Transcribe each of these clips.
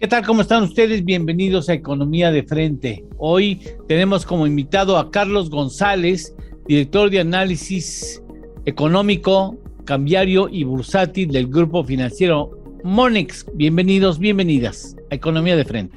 ¿Qué tal? ¿Cómo están ustedes? Bienvenidos a Economía de Frente. Hoy tenemos como invitado a Carlos González, director de análisis económico, cambiario y bursátil del grupo financiero Monex. Bienvenidos, bienvenidas a Economía de Frente.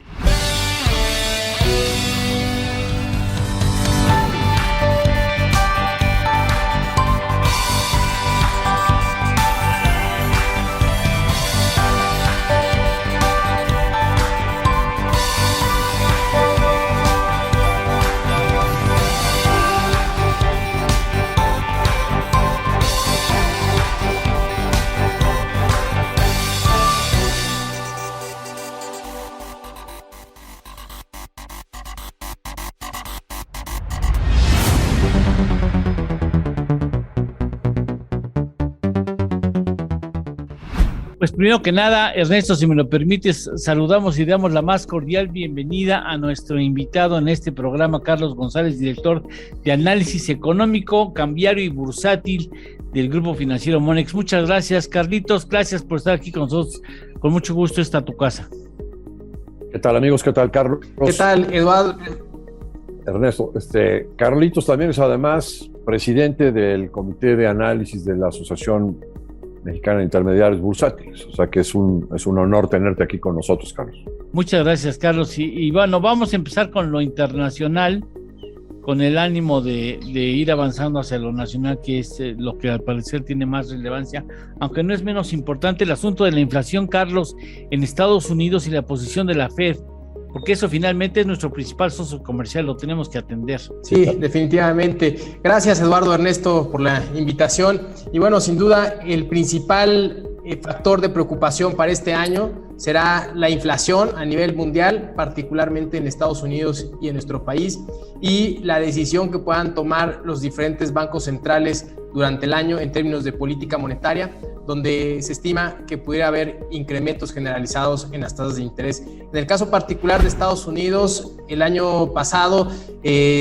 Pues primero que nada, Ernesto, si me lo permites, saludamos y damos la más cordial bienvenida a nuestro invitado en este programa, Carlos González, director de análisis económico, cambiario y bursátil del grupo financiero Monex. Muchas gracias, Carlitos, gracias por estar aquí con nosotros. Con mucho gusto, está tu casa. ¿Qué tal, amigos? ¿Qué tal, Carlos? ¿Qué tal, Eduardo? Ernesto, Carlitos también es además presidente del Comité de Análisis de la Asociación Mexicana de Intermediarios Bursátiles, o sea que es un honor tenerte aquí con nosotros, Carlos. Muchas gracias, Carlos, y bueno, vamos a empezar con lo internacional, con el ánimo de ir avanzando hacia lo nacional, que es lo que al parecer tiene más relevancia, aunque no es menos importante el asunto de la inflación, Carlos, en Estados Unidos y la posición de la Fed, porque eso finalmente es nuestro principal socio comercial, lo tenemos que atender. Sí, definitivamente. Gracias, Eduardo, Ernesto, por la invitación. Y bueno, sin duda, el principal factor de preocupación para este año será la inflación a nivel mundial, particularmente en Estados Unidos y en nuestro país, y la decisión que puedan tomar los diferentes bancos centrales durante el año en términos de política monetaria, donde se estima que pudiera haber incrementos generalizados en las tasas de interés. En el caso particular de Estados Unidos, el año pasado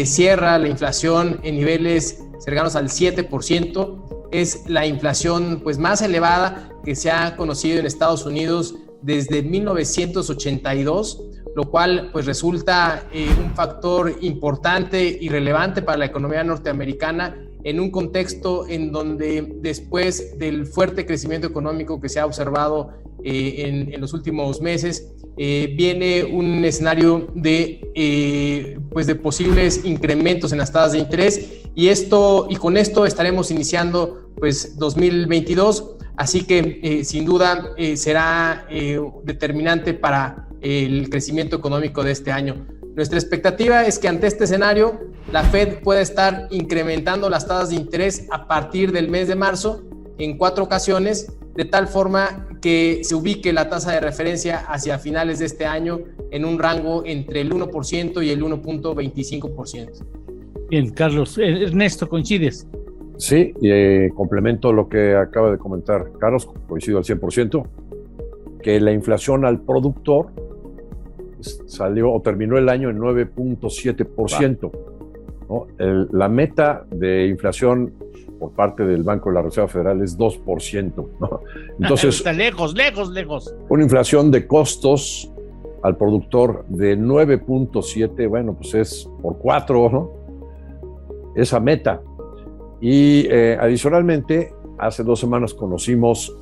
cierra la inflación en niveles cercanos al 7%. Es la inflación pues más elevada que se ha conocido en Estados Unidos desde 1982, lo cual pues resulta un factor importante y relevante para la economía norteamericana en un contexto en donde después del fuerte crecimiento económico que se ha observado en los últimos meses, viene un escenario de posibles incrementos en las tasas de interés y con esto estaremos iniciando pues 2022, así que sin duda será determinante para el crecimiento económico de este año. Nuestra expectativa es que ante este escenario la Fed pueda estar incrementando las tasas de interés a partir del mes de marzo en 4 ocasiones, de tal forma que se ubique la tasa de referencia hacia finales de este año en un rango entre el 1% y el 1.25%. Bien, Carlos. Ernesto, ¿coincides? Sí, y complemento lo que acaba de comentar Carlos, coincido al 100%, que la inflación al productor salió o terminó el año en 9.7%. ¿no? La meta de inflación por parte del Banco de la Reserva Federal es 2%. ¿no? Entonces, está lejos. Una inflación de costos al productor de 9.7, bueno, pues es por 4, ¿no? Esa meta. Y adicionalmente, hace 2 semanas conocimos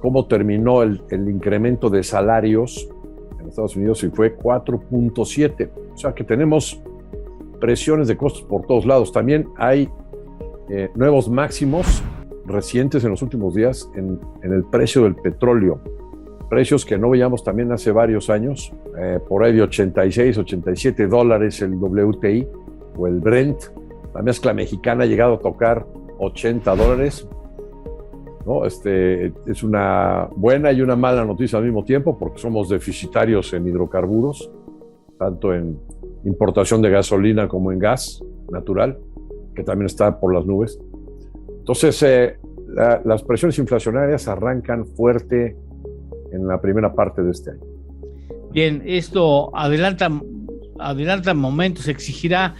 cómo terminó el incremento de salarios en Estados Unidos y fue 4.7. O sea que tenemos presiones de costos por todos lados. También hay nuevos máximos recientes en los últimos días en el precio del petróleo. Precios que no veíamos también hace varios años, por ahí de 86, 87 dólares el WTI o el Brent. La mezcla mexicana ha llegado a tocar 80 dólares. ¿no? Es una buena y una mala noticia al mismo tiempo porque somos deficitarios en hidrocarburos, tanto en importación de gasolina como en gas natural, que también está por las nubes. Entonces, las presiones inflacionarias arrancan fuerte en la primera parte de este año. Bien, esto adelanta momentos, exigirá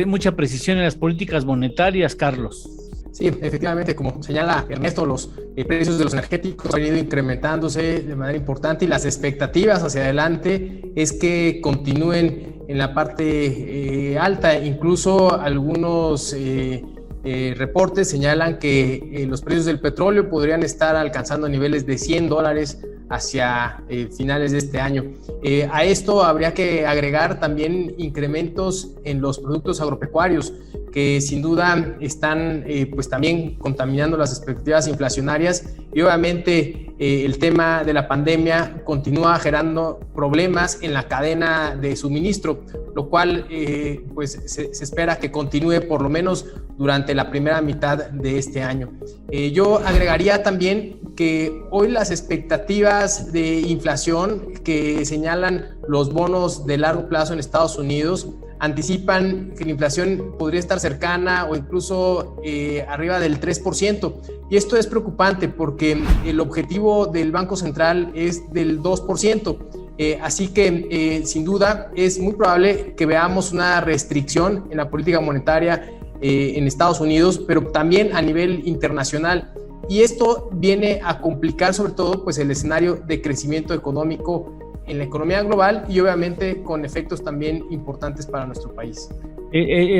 mucha precisión en las políticas monetarias, Carlos. Sí, efectivamente, como señala Ernesto, los precios de los energéticos han ido incrementándose de manera importante y las expectativas hacia adelante es que continúen en la parte alta. Incluso algunos reportes señalan que los precios del petróleo podrían estar alcanzando niveles de $100 hacia finales de este año. A esto habría que agregar también incrementos en los productos agropecuarios, que sin duda están pues también contaminando las expectativas inflacionarias, y obviamente el tema de la pandemia continúa generando problemas en la cadena de suministro, lo cual pues se espera que continúe por lo menos durante la primera mitad de este año. Yo agregaría también que hoy las expectativas de inflación que señalan los bonos de largo plazo en Estados Unidos anticipan que la inflación podría estar cercana o incluso arriba del 3%. Y esto es preocupante porque el objetivo del Banco Central es del 2%. Así que sin duda es muy probable que veamos una restricción en la política monetaria en Estados Unidos, pero también a nivel internacional. Y esto viene a complicar sobre todo pues, el escenario de crecimiento económico en la economía global y obviamente con efectos también importantes para nuestro país.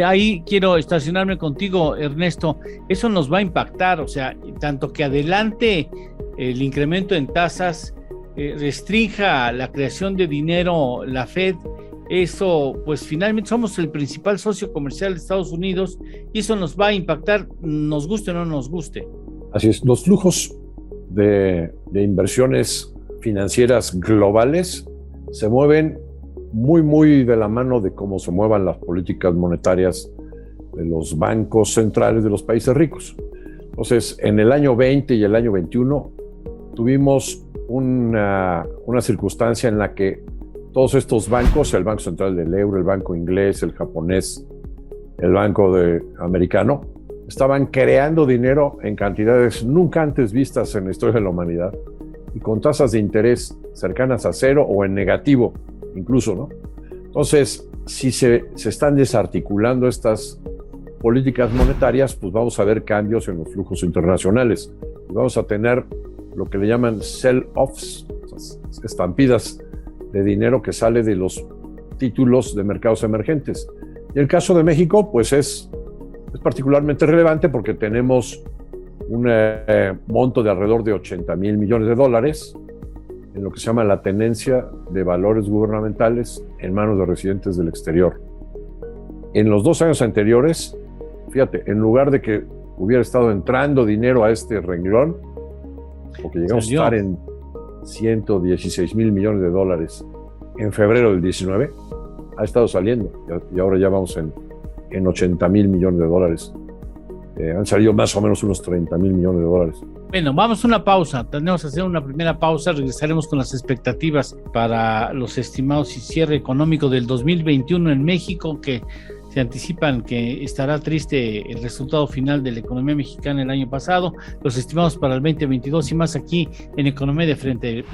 Ahí quiero estacionarme contigo, Ernesto. Eso nos va a impactar, o sea, tanto que adelante el incremento en tasas, restrinja la creación de dinero, la Fed. Eso, pues finalmente somos el principal socio comercial de Estados Unidos y eso nos va a impactar, nos guste o no nos guste. Así es, los flujos de inversiones financieras globales se mueven muy de la mano de cómo se muevan las políticas monetarias de los bancos centrales de los países ricos. Entonces, en el año 20 y el año 21 tuvimos una circunstancia en la que todos estos bancos, el Banco Central del Euro, el banco inglés, el japonés, el banco americano, estaban creando dinero en cantidades nunca antes vistas en la historia de la humanidad y con tasas de interés cercanas a cero o en negativo incluso, ¿no? Entonces, si se están desarticulando estas políticas monetarias, pues vamos a ver cambios en los flujos internacionales y vamos a tener lo que le llaman sell-offs, estampidas de dinero que sale de los títulos de mercados emergentes. Y el caso de México, pues es particularmente relevante porque tenemos un monto de alrededor de $80,000 millones en lo que se llama la tenencia de valores gubernamentales en manos de residentes del exterior. En los 2 años anteriores, fíjate, en lugar de que hubiera estado entrando dinero a este renglón, porque llegamos a estar en $116,000 millones en febrero del 19, ha estado saliendo y ahora ya vamos en $80,000 millones. Han salido más o menos unos $30,000 millones. Bueno, vamos a una pausa, tenemos que hacer una primera pausa, regresaremos con las expectativas para los estimados y cierre económico del 2021 en México, que se anticipan que estará triste el resultado final de la economía mexicana el año pasado, los estimados para el 2022 y más aquí en Economía de Frente.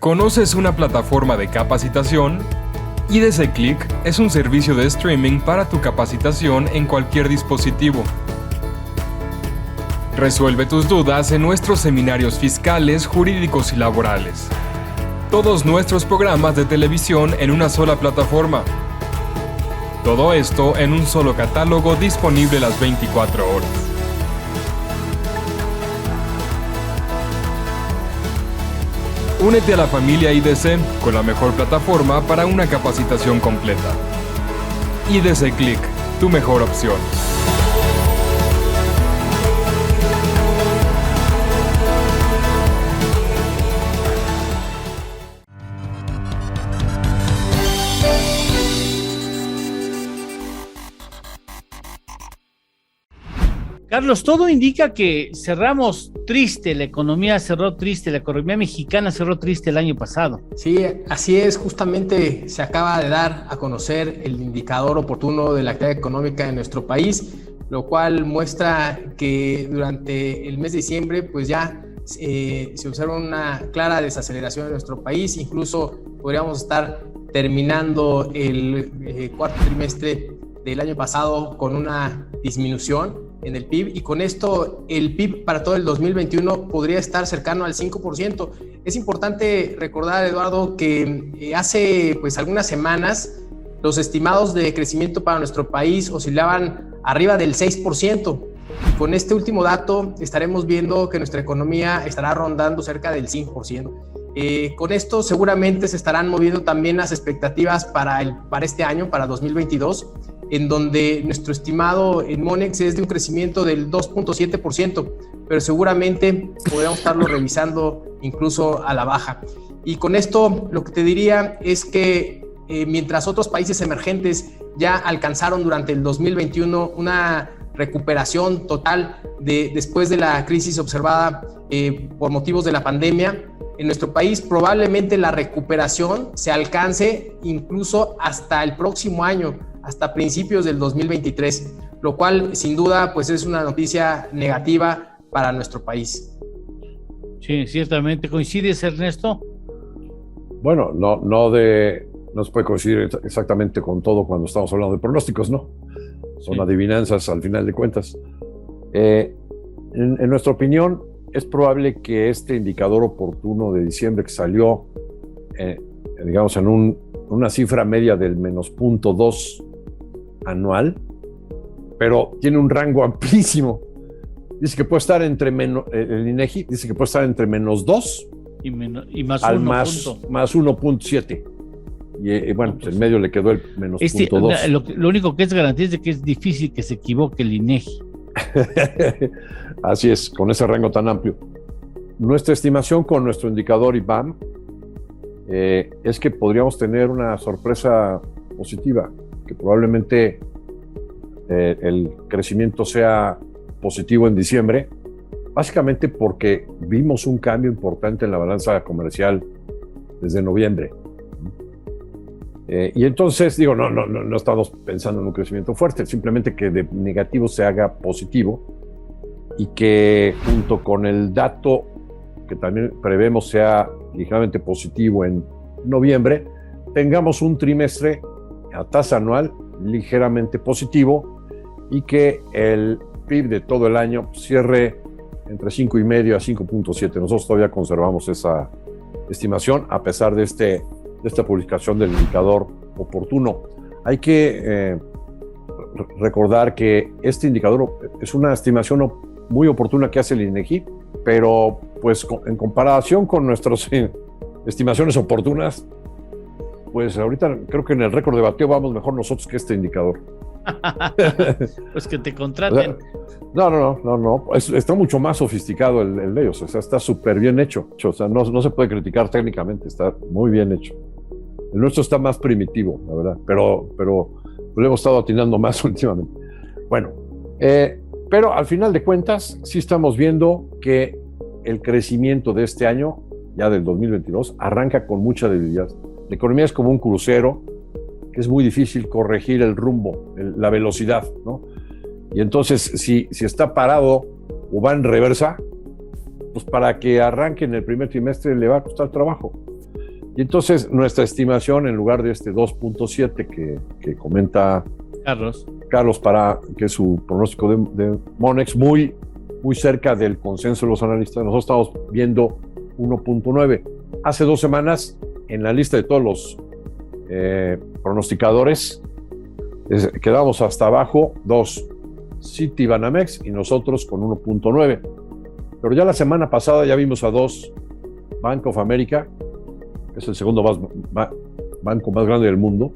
¿Conoces una plataforma de capacitación? IDC Click es un servicio de streaming para tu capacitación en cualquier dispositivo. Resuelve tus dudas en nuestros seminarios fiscales, jurídicos y laborales. Todos nuestros programas de televisión en una sola plataforma. Todo esto en un solo catálogo disponible las 24 horas. Únete a la familia IDC con la mejor plataforma para una capacitación completa. IDC Click, tu mejor opción. Carlos, todo indica que cerramos triste, la economía cerró triste, la economía mexicana cerró triste el año pasado. Sí, así es, justamente se acaba de dar a conocer el indicador oportuno de la actividad económica de nuestro país, lo cual muestra que durante el mes de diciembre pues ya se observa una clara desaceleración en nuestro país, incluso podríamos estar terminando el cuarto trimestre del año pasado con una disminución en el PIB, y con esto el PIB para todo el 2021 podría estar cercano al 5%. Es importante recordar, Eduardo, que hace pues algunas semanas los estimados de crecimiento para nuestro país oscilaban arriba del 6%. Y con este último dato estaremos viendo que nuestra economía estará rondando cerca del 5%. Con esto seguramente se estarán moviendo también las expectativas para este año, para 2022, en donde nuestro estimado en Monex es de un crecimiento del 2.7%, pero seguramente podríamos estarlo revisando incluso a la baja. Y con esto lo que te diría es que mientras otros países emergentes ya alcanzaron durante el 2021 una recuperación total después de la crisis observada por motivos de la pandemia, en nuestro país probablemente la recuperación se alcance incluso hasta el próximo año, hasta principios del 2023, lo cual sin duda pues es una noticia negativa para nuestro país. Sí, ciertamente. ¿Coincides, Ernesto? Bueno, no se puede coincidir exactamente con todo cuando estamos hablando de pronósticos, ¿no? Son adivinanzas al final de cuentas. En nuestra opinión, es probable que este indicador oportuno de diciembre que salió, digamos, en una cifra media del menos 0.2 anual, pero tiene un rango amplísimo. Dice que puede estar entre el INEGI dice que puede estar entre menos 2 y más 1 más 1.7. Y bueno, pues en medio le quedó el menos 0.2. Lo único que es garantía es de que es difícil que se equivoque el INEGI. Así es, con ese rango tan amplio. Nuestra estimación con nuestro indicador IBAM es que podríamos tener una sorpresa positiva, que probablemente el crecimiento sea positivo en diciembre, básicamente porque vimos un cambio importante en la balanza comercial desde noviembre. Y entonces, digo, no estamos pensando en un crecimiento fuerte, simplemente que de negativo se haga positivo y que junto con el dato que también prevemos sea ligeramente positivo en noviembre, tengamos un trimestre a tasa anual ligeramente positivo y que el PIB de todo el año cierre entre 5.5 a 5.7. Nosotros todavía conservamos esa estimación a pesar de esta publicación del indicador oportuno. Hay que recordar que este indicador es una estimación muy oportuna que hace el INEGI, pero pues en comparación con nuestras estimaciones oportunas, pues ahorita creo que en el récord de bateo vamos mejor nosotros que este indicador. Pues que te contraten. No. Está mucho más sofisticado el de ellos. O sea, está súper bien hecho. O sea, no se puede criticar técnicamente. Está muy bien hecho. El nuestro está más primitivo, la verdad. Pero lo hemos estado atinando más últimamente. Bueno, pero al final de cuentas, sí estamos viendo que el crecimiento de este año, ya del 2022, arranca con mucha debilidad. La economía es como un crucero, que es muy difícil corregir el rumbo, la velocidad, ¿no? Y entonces, si está parado o va en reversa, pues para que arranque en el primer trimestre le va a costar trabajo. Y entonces nuestra estimación, en lugar de este 2.7 que comenta Carlos, para que es su pronóstico de Monex, muy cerca del consenso de los analistas, nosotros estamos viendo 1.9. Hace 2 semanas, en la lista de todos los pronosticadores, quedamos hasta abajo 2, Citi, Banamex y nosotros con 1.9. Pero ya la semana pasada ya vimos a 2, Bank of America, que es el segundo banco más grande del mundo,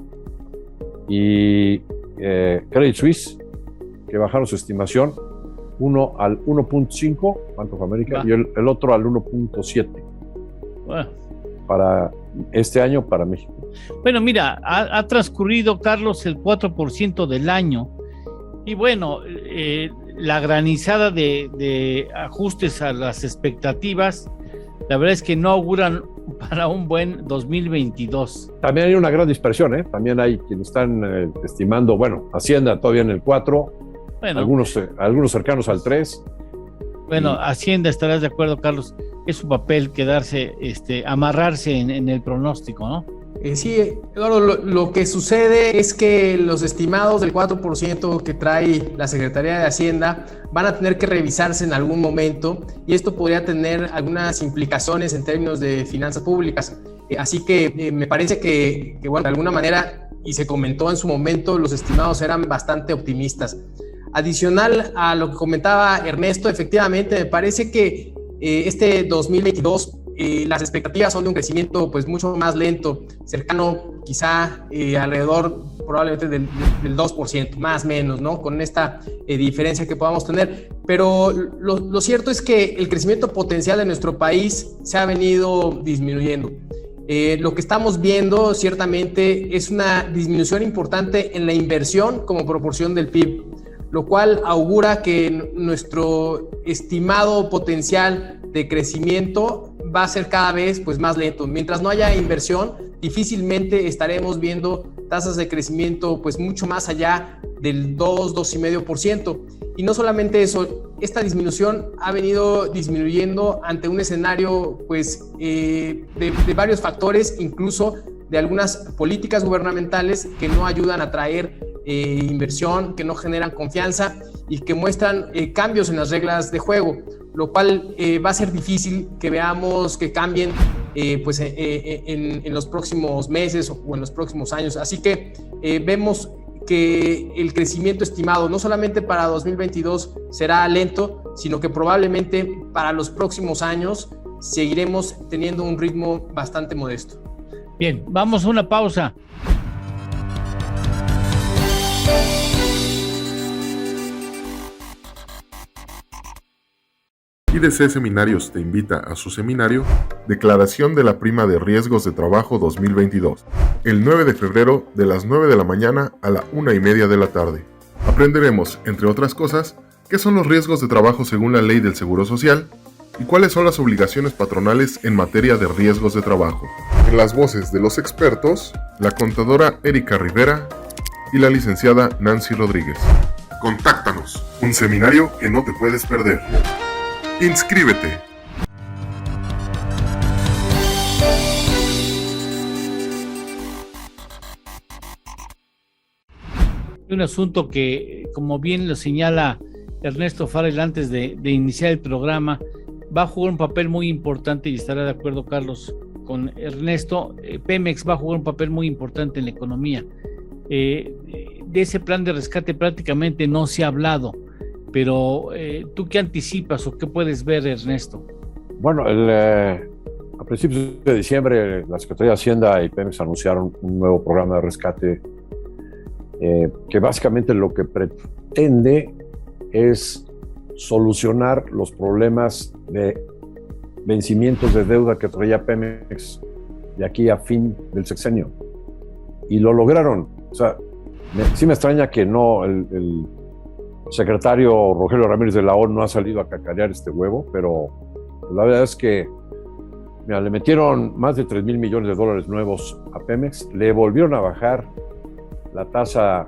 y Credit Suisse, que bajaron su estimación, uno al 1.5, Bank of America, y el otro al 1.7. Bueno. Para este año, para México. Bueno, mira, ha transcurrido, Carlos, el 4% del año, y bueno, la granizada de ajustes a las expectativas, la verdad es que no auguran para un buen 2022. También hay una gran dispersión, ¿eh? También hay quienes están estimando, bueno, Hacienda todavía en el 4, bueno, algunos cercanos al 3. Bueno, Hacienda, estarás de acuerdo, Carlos, es su papel quedarse, amarrarse en el pronóstico, ¿no? Sí, Eduardo, lo que sucede es que los estimados del 4% que trae la Secretaría de Hacienda van a tener que revisarse en algún momento y esto podría tener algunas implicaciones en términos de finanzas públicas. Así que me parece que, bueno, de alguna manera, y se comentó en su momento, los estimados eran bastante optimistas. Adicional a lo que comentaba Ernesto, efectivamente, me parece que este 2022 las expectativas son de un crecimiento pues mucho más lento, cercano quizá alrededor probablemente del 2%, más o menos, ¿no? Con esta diferencia que podamos tener. Pero lo cierto es que el crecimiento potencial de nuestro país se ha venido disminuyendo. Lo que estamos viendo ciertamente es una disminución importante en la inversión como proporción del PIB, lo cual augura que nuestro estimado potencial de crecimiento va a ser cada vez pues, más lento. Mientras no haya inversión, difícilmente estaremos viendo tasas de crecimiento pues, mucho más allá del 2,5%. Y no solamente eso, esta disminución ha venido disminuyendo ante un escenario pues, de varios factores, incluso de algunas políticas gubernamentales que no ayudan a atraer inversión, que no generan confianza y que muestran cambios en las reglas de juego, lo cual va a ser difícil que veamos que cambien pues, en los próximos meses o en los próximos años. Así que vemos que el crecimiento estimado no solamente para 2022 será lento, sino que probablemente para los próximos años seguiremos teniendo un ritmo bastante modesto. Bien, vamos a una pausa. IDC Seminarios te invita a su seminario Declaración de la Prima de Riesgos de Trabajo 2022, el 9 de febrero de las 9 de la mañana a la 1:30 de la tarde. Aprenderemos, entre otras cosas, qué son los riesgos de trabajo según la Ley del Seguro Social y cuáles son las obligaciones patronales en materia de riesgos de trabajo. En las voces de los expertos, la contadora Erika Rivera y la licenciada Nancy Rodríguez. Contáctanos, un seminario que no te puedes perder. ¡Inscríbete! Un asunto que, como bien lo señala Ernesto Farrell antes de iniciar el programa, va a jugar un papel muy importante, y estará de acuerdo Carlos con Ernesto. Pemex va a jugar un papel muy importante en la economía. De ese plan de rescate prácticamente no se ha hablado, pero ¿tú qué anticipas o qué puedes ver, Ernesto? Bueno, a principios de diciembre la Secretaría de Hacienda y Pemex anunciaron un nuevo programa de rescate que básicamente lo que pretende es solucionar los problemas de vencimientos de deuda que traía Pemex de aquí a fin del sexenio. Y lo lograron. O sea, sí me extraña que no el secretario Rogelio Ramírez de la ONU no ha salido a cacarear este huevo, pero la verdad es que mira, le metieron más de $3,000 millones nuevos a Pemex, le volvieron a bajar la tasa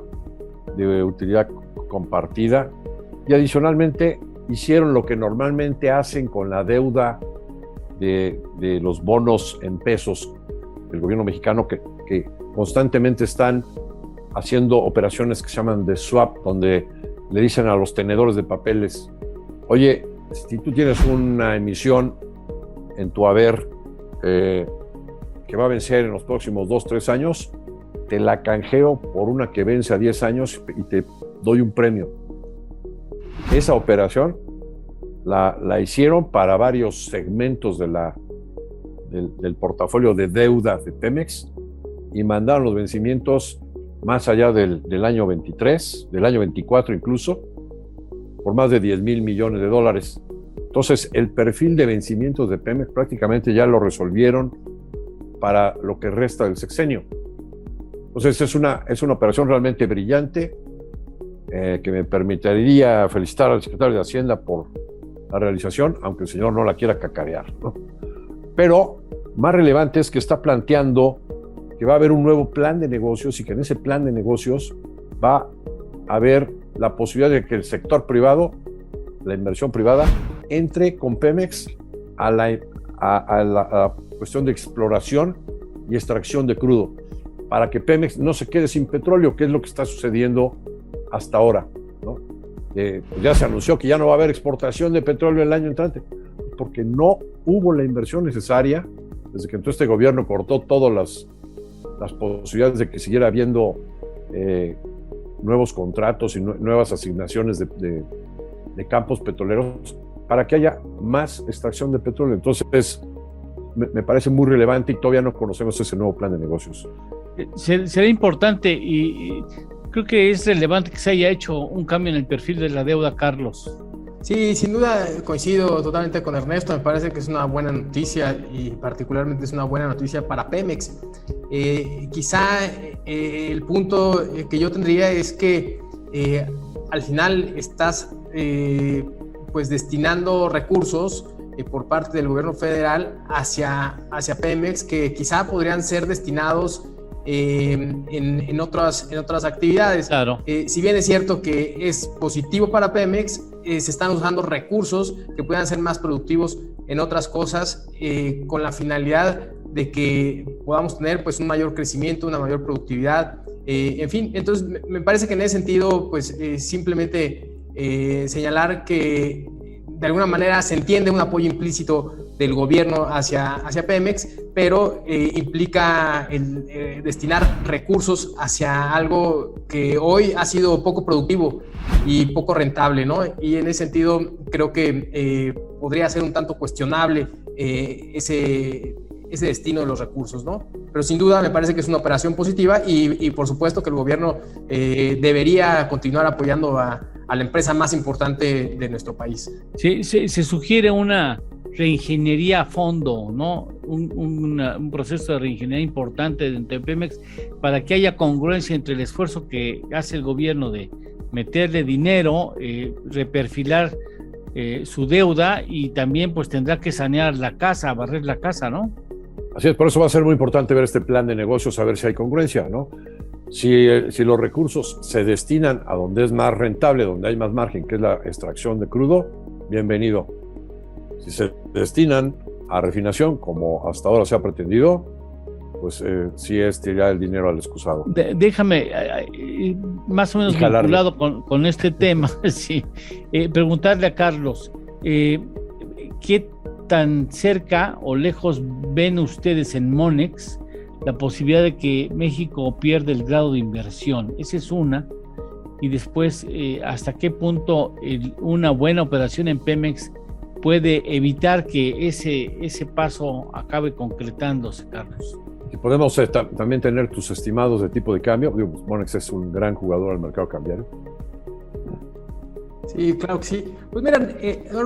de utilidad compartida y adicionalmente hicieron lo que normalmente hacen con la deuda de los bonos en pesos del gobierno mexicano, que constantemente están haciendo operaciones que se llaman de swap, donde le dicen a los tenedores de papeles, oye, si tú tienes una emisión en tu haber que va a vencer en los próximos 2-3 años, te la canjeo por una que vence a 10 años y te doy un premio. Esa operación la hicieron para varios segmentos del portafolio de deuda de Pemex y mandaron los vencimientos más allá del año 23, del año 24 incluso, por más de $10,000 millones. Entonces, el perfil de vencimientos de Pemex prácticamente ya lo resolvieron para lo que resta del sexenio. Entonces, es una operación realmente brillante que me permitiría felicitar al secretario de Hacienda por la realización, aunque el señor no la quiera cacarear, ¿no? Pero más relevante es que está planteando que va a haber un nuevo plan de negocios y que en ese plan de negocios va a haber la posibilidad de que el sector privado, la inversión privada, entre con Pemex a la cuestión de exploración y extracción de crudo, para que Pemex no se quede sin petróleo, que es lo que está sucediendo hasta ahora, ¿no? Ya se anunció que ya no va a haber exportación de petróleo el año entrante, porque no hubo la inversión necesaria, desde que entonces este gobierno cortó todas las posibilidades de que siguiera habiendo nuevos contratos y nuevas asignaciones de campos petroleros para que haya más extracción de petróleo. Entonces, me parece muy relevante y todavía no conocemos ese nuevo plan de negocios. Será importante y creo que es relevante que se haya hecho un cambio en el perfil de la deuda, Carlos. Sí, sin duda coincido totalmente con Ernesto, me parece que es una buena noticia y particularmente es una buena noticia para Pemex. Quizá el punto que yo tendría es que al final estás pues destinando recursos por parte del gobierno federal hacia Pemex que quizá podrían ser destinados en otras actividades. Claro. Si bien es cierto que es positivo para Pemex, se están usando recursos que puedan ser más productivos en otras cosas con la finalidad de que podamos tener pues un mayor crecimiento, una mayor productividad, en fin. Entonces me parece que en ese sentido pues simplemente señalar que de alguna manera se entiende un apoyo implícito del gobierno hacia Pemex, pero implica destinar recursos hacia algo que hoy ha sido poco productivo y poco rentable, ¿no? Y en ese sentido creo que podría ser un tanto cuestionable ese destino de los recursos, ¿no? Pero sin duda me parece que es una operación positiva y por supuesto que el gobierno debería continuar apoyando a la empresa más importante de nuestro país. Sí, se sugiere una reingeniería a fondo, ¿no? Un proceso de reingeniería importante dentro de Pemex para que haya congruencia entre el esfuerzo que hace el gobierno de meterle dinero, reperfilar su deuda y también pues tendrá que sanear la casa, barrer la casa, ¿no? Así es, por eso va a ser muy importante ver este plan de negocios, a ver si hay congruencia, ¿no? Si los recursos se destinan a donde es más rentable, donde hay más margen, que es la extracción de crudo, bienvenido. Si se destinan a refinación, como hasta ahora se ha pretendido, pues sí es tirar el dinero al excusado. Déjame, más o menos vinculado con este tema, sí, preguntarle a Carlos, ¿qué tan cerca o lejos ven ustedes en Monex la posibilidad de que México pierda el grado de inversión? Esa es una. Y después, ¿hasta qué punto una buena operación en Pemex puede evitar que ese paso acabe concretándose, Carlos? Y podemos también tener tus estimados de tipo de cambio. Digo, pues Monex es un gran jugador al mercado cambiario. Sí, claro que sí. Pues mira,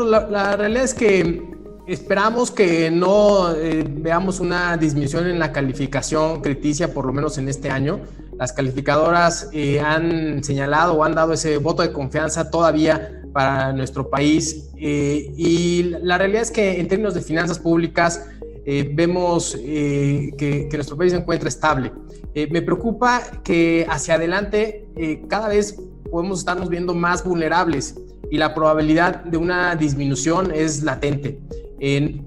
la realidad es que esperamos que no veamos una disminución en la calificación crediticia, por lo menos en este año. Las calificadoras han señalado o han dado ese voto de confianza todavía para nuestro país. Y la realidad es que en términos de finanzas públicas vemos que nuestro país se encuentra estable. Me preocupa que hacia adelante cada vez podemos estarnos viendo más vulnerables y la probabilidad de una disminución es latente.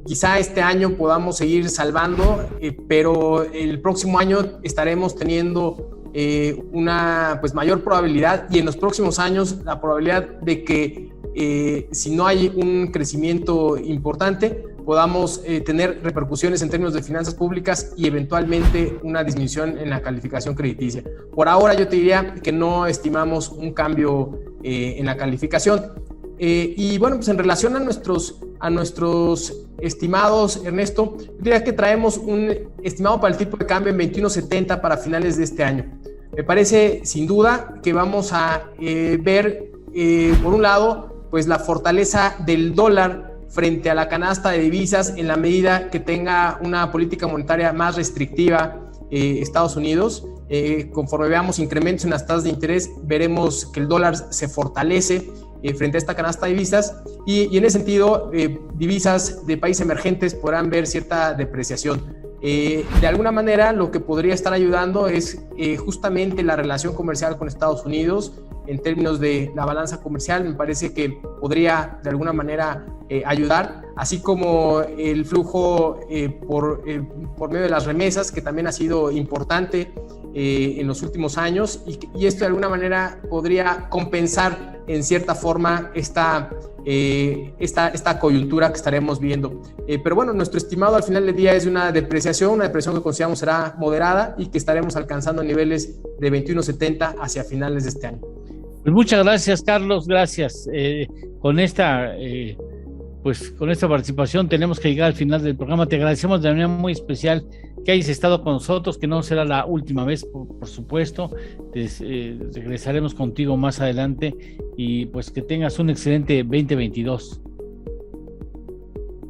Quizá este año podamos seguir salvando, pero el próximo año estaremos teniendo una pues mayor probabilidad, y en los próximos años la probabilidad de que si no hay un crecimiento importante podamos tener repercusiones en términos de finanzas públicas y eventualmente una disminución en la calificación crediticia. Por ahora yo te diría que no estimamos un cambio en la calificación. Y bueno, pues en relación a nuestros estimados, Ernesto, yo diría que traemos un estimado para el tipo de cambio en 21.70 para finales de este año. Me parece sin duda que vamos a ver, por un lado, pues la fortaleza del dólar frente a la canasta de divisas en la medida que tenga una política monetaria más restrictiva Estados Unidos. Conforme veamos incrementos en las tasas de interés, veremos que el dólar se fortalece frente a esta canasta de divisas y en ese sentido divisas de países emergentes podrán ver cierta depreciación. De alguna manera lo que podría estar ayudando es justamente la relación comercial con Estados Unidos. En términos de la balanza comercial, me parece que podría de alguna manera ayudar, así como el flujo por medio de las remesas, que también ha sido importante en los últimos años, y esto de alguna manera podría compensar en cierta forma esta coyuntura que estaremos viendo. Pero bueno, nuestro estimado al final del día es una depreciación que consideramos será moderada y que estaremos alcanzando niveles de 21.70 hacia finales de este año. Pues muchas gracias, Carlos, gracias. Con esta participación tenemos que llegar al final del programa. Te agradecemos de manera muy especial que hayas estado con nosotros, que no será la última vez, por supuesto. Regresaremos contigo más adelante y pues que tengas un excelente 2022.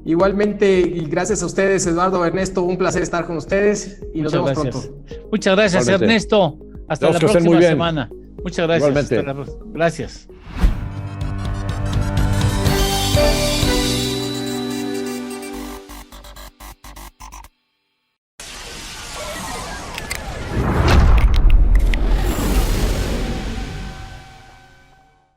Igualmente, y gracias a ustedes, Eduardo, Ernesto, un placer estar con ustedes y nos vemos pronto. Muchas gracias, igualmente. Ernesto. Hasta la próxima semana. Muchas gracias. Igualmente. Gracias.